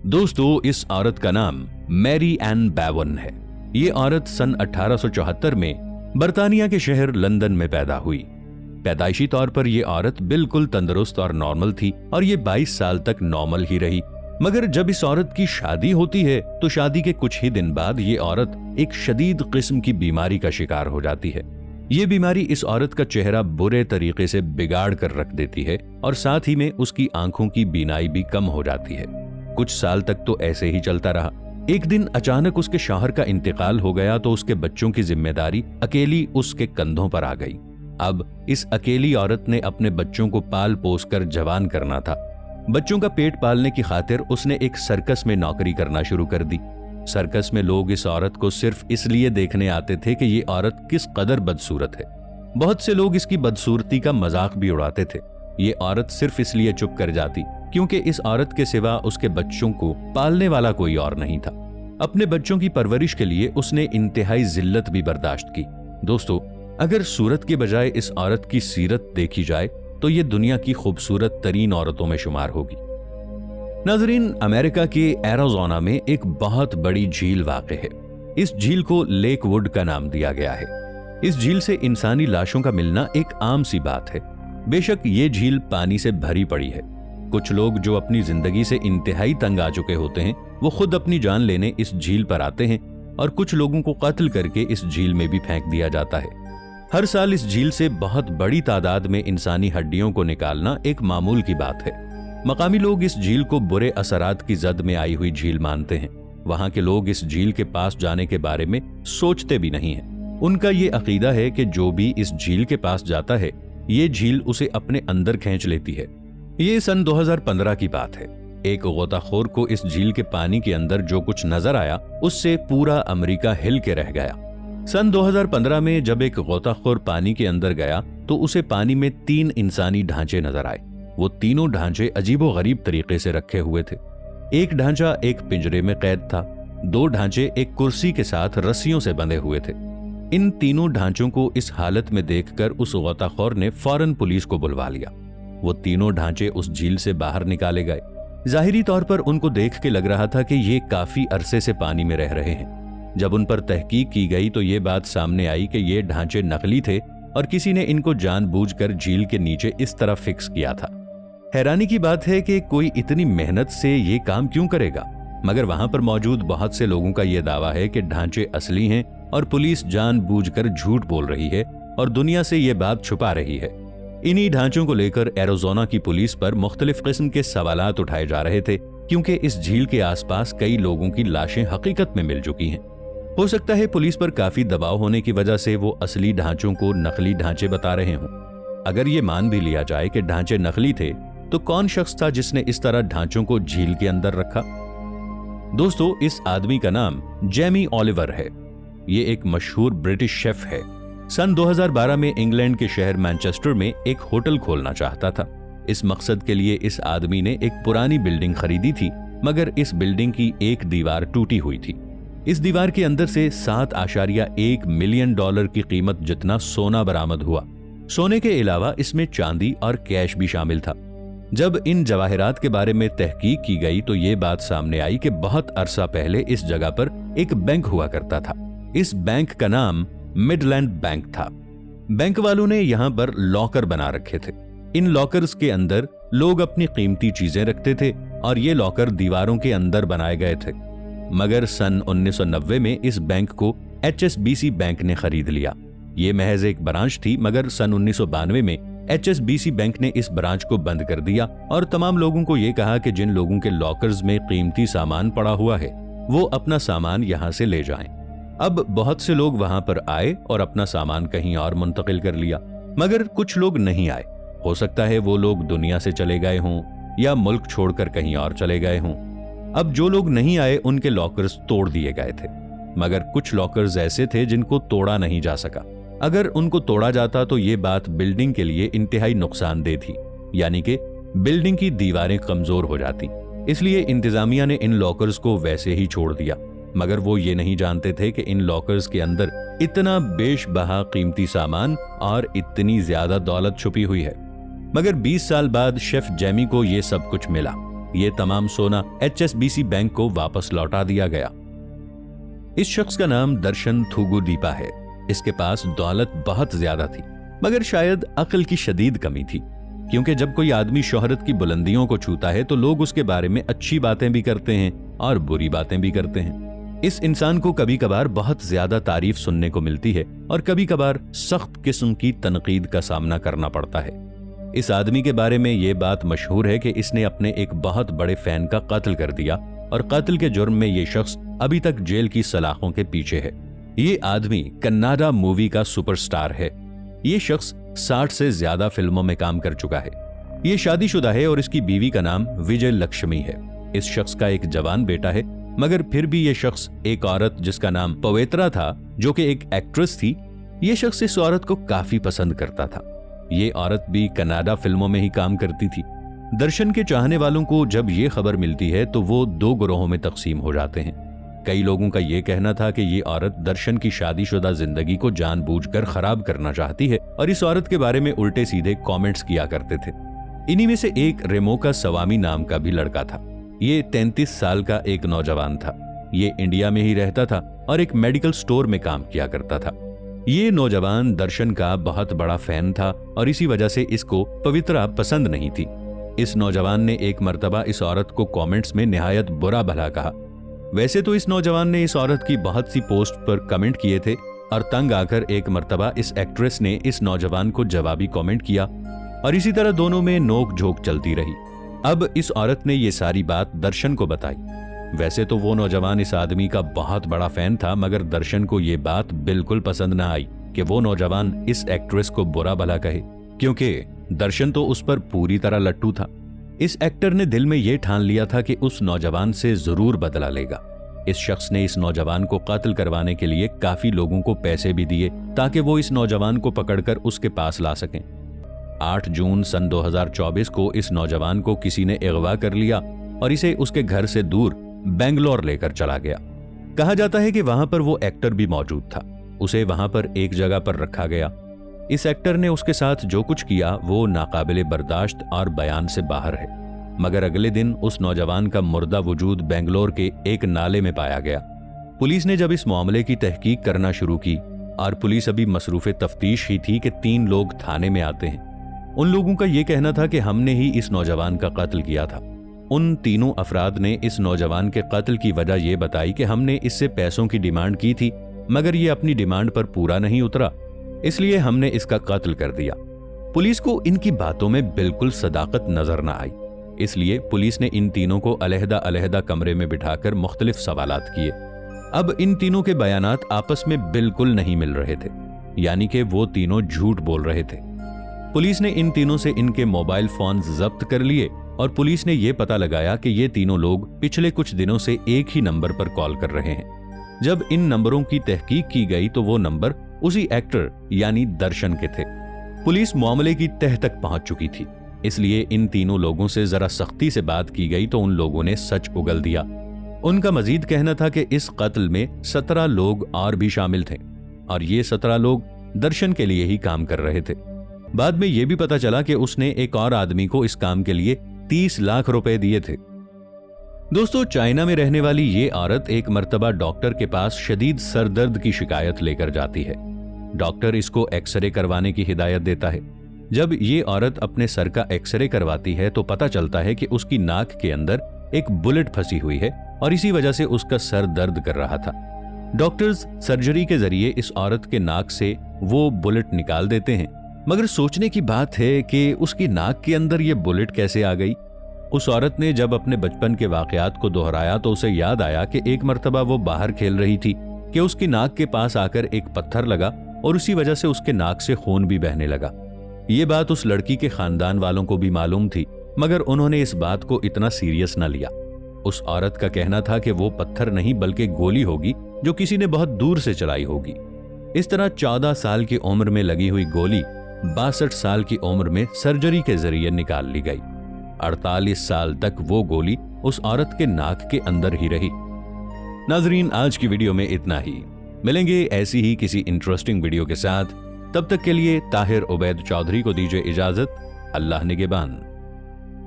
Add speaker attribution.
Speaker 1: दोस्तों, इस औरत का नाम मैरी एन बैवन है। ये औरत सन 1874 में बर्तानिया के शहर लंदन में पैदा हुई। पैदाइशी तौर पर यह औरत बिल्कुल तंदुरुस्त और नॉर्मल थी और ये 22 साल तक नॉर्मल ही रही। मगर जब इस औरत की शादी होती है तो शादी के कुछ ही दिन बाद ये औरत एक शदीद किस्म की बीमारी का शिकार हो जाती है। ये बीमारी इस औरत का चेहरा बुरे तरीके से बिगाड़ कर रख देती है और साथ ही में उसकी आंखों की बीनाई भी कम हो जाती है। कुछ साल तक तो ऐसे ही चलता रहा। एक दिन अचानक उसके शौहर का इंतकाल हो गया तो उसके बच्चों की जिम्मेदारी अकेली उसके कंधों पर आ गई। अब इस अकेली औरत ने अपने बच्चों को पाल पोस कर जवान करना था। बच्चों का पेट पालने की खातिर उसने एक सर्कस में नौकरी करना शुरू कर दी। सर्कस में लोग इस औरत को सिर्फ इसलिए देखने आते थे कि ये औरत किस कदर बदसूरत है। बहुत से लोग इसकी बदसूरती का मजाक भी उड़ाते थे। ये औरत सिर्फ इसलिए चुप कर जाती क्योंकि इस औरत के सिवा उसके बच्चों को पालने वाला कोई और नहीं था। अपने बच्चों की परवरिश के लिए उसने इंतहाई जिल्लत भी बर्दाश्त की। दोस्तों, अगर सूरत के बजाय इस औरत की सीरत देखी जाए तो ये दुनिया की खूबसूरत तरीन औरतों में शुमार होगी। नाजरीन, अमेरिका के एरिज़ोना में एक बहुत बड़ी झील वाक़ है। इस झील को लेक वुड का नाम दिया गया है। इस झील से इंसानी लाशों का मिलना एक आम सी बात है। बेशक ये झील पानी से भरी पड़ी है। कुछ लोग जो अपनी जिंदगी से इंतहाई तंग आ चुके होते हैं वो खुद अपनी जान लेने इस झील पर आते हैं और कुछ लोगों को कत्ल करके इस झील में भी फेंक दिया जाता है। हर साल इस झील से बहुत बड़ी तादाद में इंसानी हड्डियों को निकालना एक मामूल की बात है। मकामी लोग इस झील को बुरे असरात की जद में आई हुई झील मानते हैं। वहां के लोग इस झील के पास जाने के बारे में सोचते भी नहीं हैं। उनका ये अकीदा है कि जो भी इस झील के पास जाता है ये झील उसे अपने अंदर खींच लेती है। ये सन 2015 की बात है। एक गोताखोर को इस झील के पानी के अंदर जो कुछ नजर आया उससे पूरा अमेरिका हिल के रह गया। सन 2015 में जब एक गोताखोर पानी के अंदर गया तो उसे पानी में 3 इंसानी ढांचे नजर आए। वो तीनों ढांचे अजीबोगरीब तरीके से रखे हुए थे। एक ढांचा एक पिंजरे में कैद था, 2 ढांचे एक कुर्सी के साथ रस्सियों से बंधे हुए थे। इन तीनों ढांचों को इस हालत में देखकर उस गोताखोर ने फौरन पुलिस को बुलवा लिया। वो तीनों ढांचे उस झील से बाहर निकाले गए। जाहिरी तौर पर उनको देख के लग रहा था कि ये काफी अरसे से पानी में रह रहे हैं। जब उन पर तहकीक की गई तो ये बात सामने आई कि ये ढांचे नकली थे और किसी ने इनको जानबूझकर झील के नीचे इस तरह फिक्स किया था। हैरानी की बात है कि कोई इतनी मेहनत से ये काम क्यों करेगा, मगर वहां पर मौजूद बहुत से लोगों का यह दावा है कि ढांचे असली हैं और पुलिस जानबूझकर झूठ बोल रही है और दुनिया से ये बात छुपा रही है। इन्हीं ढांचों को लेकर एरिज़ोना की पुलिस पर मुख्तलिफ किस्म के सवालात उठाए जा रहे थे क्योंकि इस झील के आसपास कई लोगों की लाशें हकीकत में मिल चुकी हैं। हो सकता है पुलिस पर काफी दबाव होने की वजह से वो असली ढांचों को नकली ढांचे बता रहे हों। अगर ये मान भी लिया जाए कि ढांचे नकली थे तो कौन शख्स था जिसने इस तरह ढांचों को झील के अंदर रखा? दोस्तों, इस आदमी का नाम जेमी ओलिवर है। ये एक मशहूर ब्रिटिश शेफ है। सन 2012 में इंग्लैंड के शहर मैनचेस्टर में एक होटल खोलना चाहता था। इस मकसद के लिए इस आदमी ने एक पुरानी बिल्डिंग खरीदी थी, मगर इस बिल्डिंग की एक दीवार टूटी हुई थी। इस दीवार के अंदर से $7.1 मिलियन की कीमत जितना सोना बरामद हुआ। सोने के अलावा इसमें चांदी और कैश भी शामिल था। जब इन जवाहिरात के बारे में तहकीक की गई तो ये बात सामने आई कि बहुत अरसा पहले इस जगह पर एक बैंक हुआ करता था। इस बैंक का नाम मिडलैंड बैंक था। बैंक वालों ने यहाँ पर लॉकर बना रखे थे। इन लॉकर्स के अंदर लोग अपनी कीमती चीजें रखते थे और ये लॉकर दीवारों के अंदर बनाए गए थे। मगर सन 1990 में इस बैंक को HSBC बैंक ने खरीद लिया। ये महज एक ब्रांच थी, मगर सन 1992 में HSBC बैंक ने इस ब्रांच को बंद कर दिया और तमाम लोगों को यह कहा कि जिन लोगों के लॉकर्स में कीमती सामान पड़ा हुआ है वो अपना सामान यहां से ले जाएं। अब बहुत से लोग वहां पर आए और अपना सामान कहीं और मुंतकिल कर लिया, मगर कुछ लोग नहीं आए। हो सकता है वो लोग दुनिया से चले गए हों या मुल्क छोड़कर कहीं और चले गए हों। अब जो लोग नहीं आए उनके लॉकर्स तोड़ दिए गए थे, मगर कुछ लॉकर्स ऐसे थे जिनको तोड़ा नहीं जा सका। अगर उनको तोड़ा जाता तो ये बात बिल्डिंग के लिए इंतहाई नुकसानदेह थी, यानी कि बिल्डिंग की दीवारें कमजोर हो जाती। इसलिए इंतजामिया ने इन लॉकर्स को वैसे ही छोड़ दिया, मगर वो ये नहीं जानते थे कि इन लॉकर्स के अंदर इतना बेशबहा कीमती सामान और इतनी ज्यादा दौलत छुपी हुई है। मगर 20 साल बाद शेफ जेमी को ये सब कुछ मिला। ये तमाम सोना HSBC बैंक को वापस लौटा दिया गया। इस शख्स का नाम दर्शन थूगुदीपा है। इसके पास दौलत बहुत ज्यादा थी, मगर शायद अक्ल की शदीद कमी थी, क्योंकि जब कोई आदमी शोहरत की बुलंदियों को छूता है तो लोग उसके बारे में अच्छी बातें भी करते हैं और बुरी बातें भी करते हैं। इस इंसान को कभी कभार बहुत ज्यादा तारीफ सुनने को मिलती है और कभी कभार सख्त किस्म की तनकीद का सामना करना पड़ता है। इस आदमी के बारे में यह बात मशहूर है कि इसने अपने एक बहुत बड़े फैन का कत्ल कर दिया और कत्ल के जुर्म में यह शख्स अभी तक जेल की सलाखों के पीछे है। ये आदमी कन्नाडा मूवी का सुपरस्टार है। ये शख्स 60 से ज्यादा फिल्मों में काम कर चुका है। ये शादीशुदा है और इसकी बीवी का नाम विजय लक्ष्मी है। इस शख्स का एक जवान बेटा है, मगर फिर भी ये शख्स एक औरत जिसका नाम पवित्रा था, जो कि एक एक्ट्रेस थी, ये शख्स इस औरत को काफी पसंद करता था। ये औरत भी कनाडा फिल्मों में ही काम करती थी। दर्शन के चाहने वालों को जब ये खबर मिलती है तो वो 2 गिरोहों में तकसीम हो जाते हैं। कई लोगों का यह कहना था कि ये औरत दर्शन की शादीशुदा जिंदगी को जानबूझकर खराब करना चाहती है और इस औरत के बारे में उल्टे सीधे कमेंट्स किया करते थे। इन्हीं में से एक रेमोका सवामी नाम का भी लड़का था। ये 33 साल का एक नौजवान था। ये इंडिया में ही रहता था और एक मेडिकल स्टोर में काम किया करता था। ये नौजवान दर्शन का बहुत बड़ा फैन था और इसी वजह से इसको पवित्रा पसंद नहीं थी। इस नौजवान ने एक मर्तबा इस औरत को कमेंट्स में निहायत बुरा भला कहा। वैसे तो इस नौजवान ने इस औरत की बहुत सी पोस्ट पर कमेंट किए थे और तंग आकर एक मर्तबा इस एक्ट्रेस ने इस नौजवान को जवाबी कमेंट किया और इसी तरह दोनों में नोक झोंक चलती रही। अब इस औरत ने ये सारी बात दर्शन को बताई। वैसे तो वो नौजवान इस आदमी का बहुत बड़ा फैन था, मगर दर्शन को ये बात बिल्कुल पसंद ना आई कि वो नौजवान इस एक्ट्रेस को बुरा भला कहे, क्योंकि दर्शन तो उस पर पूरी तरह लट्टू था। इस एक्टर ने दिल में यह ठान लिया था कि उस नौजवान से जरूर बदला लेगा। इस शख्स ने इस नौजवान को कत्ल करवाने के लिए काफी लोगों को पैसे भी दिए ताकि वो इस नौजवान को पकड़कर उसके पास ला सकें। 8 जून सन 2024 को इस नौजवान को किसी ने अगवा कर लिया और इसे उसके घर से दूर बेंगलोर लेकर चला गया। कहा जाता है कि वहां पर वो एक्टर भी मौजूद था। उसे वहां पर एक जगह पर रखा गया। इस एक्टर ने उसके साथ जो कुछ किया वो नाकाबिले बर्दाश्त और बयान से बाहर है। मगर अगले दिन उस नौजवान का मुर्दा वजूद बेंगलोर के एक नाले में पाया गया। पुलिस ने जब इस मामले की तहकीक करना शुरू की और पुलिस अभी मसरूफे तफ्तीश ही थी कि 3 लोग थाने में आते हैं। उन लोगों का यह कहना था कि हमने ही इस नौजवान का कत्ल किया था। उन तीनों अफराद ने इस नौजवान के कत्ल की वजह यह बताई कि हमने इससे पैसों की डिमांड की थी, मगर यह अपनी डिमांड पर पूरा नहीं उतरा, इसलिए हमने इसका कत्ल कर दिया। पुलिस को इनकी बातों में बिल्कुल सदाकत नजर न आई, इसलिए पुलिस ने इन तीनों को अलहदा अलहदा कमरे में बिठाकर मुख्तलिफ सवालात किए। अब इन तीनों के बयानात आपस में बिल्कुल नहीं मिल रहे थे, यानी कि वो तीनों झूठ बोल रहे थे। पुलिस ने इन तीनों से इनके मोबाइल फोन जब्त कर लिए और पुलिस ने यह पता लगाया कि ये तीनों लोग पिछले कुछ दिनों से एक ही नंबर पर कॉल कर रहे हैं। जब इन नंबरों की तहकीक की गई तो वो नंबर उसी एक्टर यानी दर्शन के थे। पुलिस मामले की तह तक पहुंच चुकी थी, इसलिए इन तीनों लोगों से जरा सख्ती से बात की गई तो उन लोगों ने सच उगल दिया। उनका मजीद कहना था कि इस कत्ल में 17 लोग और भी शामिल थे और ये 17 लोग दर्शन के लिए ही काम कर रहे थे। बाद में यह भी पता चला कि उसने एक और आदमी को इस काम के लिए 30 लाख रुपए दिए थे। दोस्तों, चाइना में रहने वाली ये औरत एक मर्तबा डॉक्टर के पास शदीद सरदर्द की शिकायत लेकर जाती है। डॉक्टर इसको एक्सरे करवाने की हिदायत देता है। जब ये औरत अपने सर का एक्सरे करवाती है तो पता चलता है कि उसकी नाक के अंदर एक बुलेट फंसी हुई है और इसी वजह से उसका सर दर्द कर रहा था। डॉक्टर्स सर्जरी के जरिए इस औरत के नाक से वो बुलेट निकाल देते हैं, मगर सोचने की बात है कि उसकी नाक के अंदर ये बुलेट कैसे आ गई। उस औरत ने जब अपने बचपन के वाकयात को दोहराया तो उसे याद आया कि एक मर्तबा वो बाहर खेल रही थी कि उसकी नाक के पास आकर एक पत्थर लगा और उसी वजह से उसके नाक से खून भी बहने लगा। ये बात उस लड़की के खानदान वालों को भी मालूम थी, मगर उन्होंने इस बात को इतना सीरियस न लिया। उस औरत का कहना था कि वो पत्थर नहीं बल्कि गोली होगी जो किसी ने बहुत दूर से चलाई होगी। इस तरह 14 साल की उम्र में लगी हुई गोली 62 साल की उम्र में सर्जरी के जरिए निकाल ली गई। 48 साल तक वो गोली उस औरत के नाक के अंदर ही रही। नाजरीन, आज की वीडियो में इतना ही। मिलेंगे ऐसी ही किसी इंटरेस्टिंग वीडियो के साथ। तब तक के लिए ताहिर उबैद चौधरी को दीजिए इजाजत। अल्लाह निगहबान।